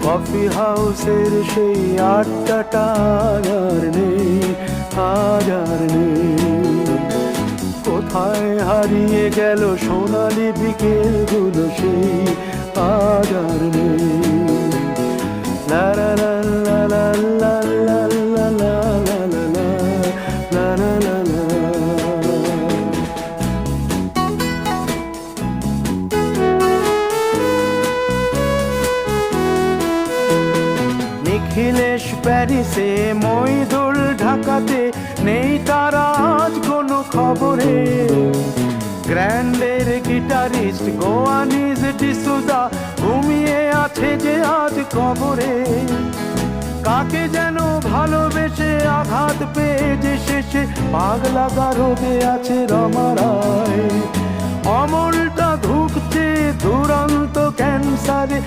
Coffee হাউসের সেই আড্ডাটা আর নেই, আজ আর নেই। কোথায় হারিয়ে গেল সোনালি বিকেলগুলো সেই আজ আর নেই। লা লা লা লা লা লা লা লা লা লা লা লা লা লা। নিখিলেশ প্যারিসে, মইদুল ঢাকাতে, নেই তারা আজ কোনো খবরে। গ্র্যান্ডের গিটারিস্ট গোয়ানিজ ডিসুজা ঘুমিয়ে আছে যে আজ কবরে। কাকে যেন ভালোবেসে আঘাত পেয়ে যে শেষে পাগলা গারদে আছে রমা রায়। অমলটা ধুঁকছে দুরন্ত ক্যান্সারে।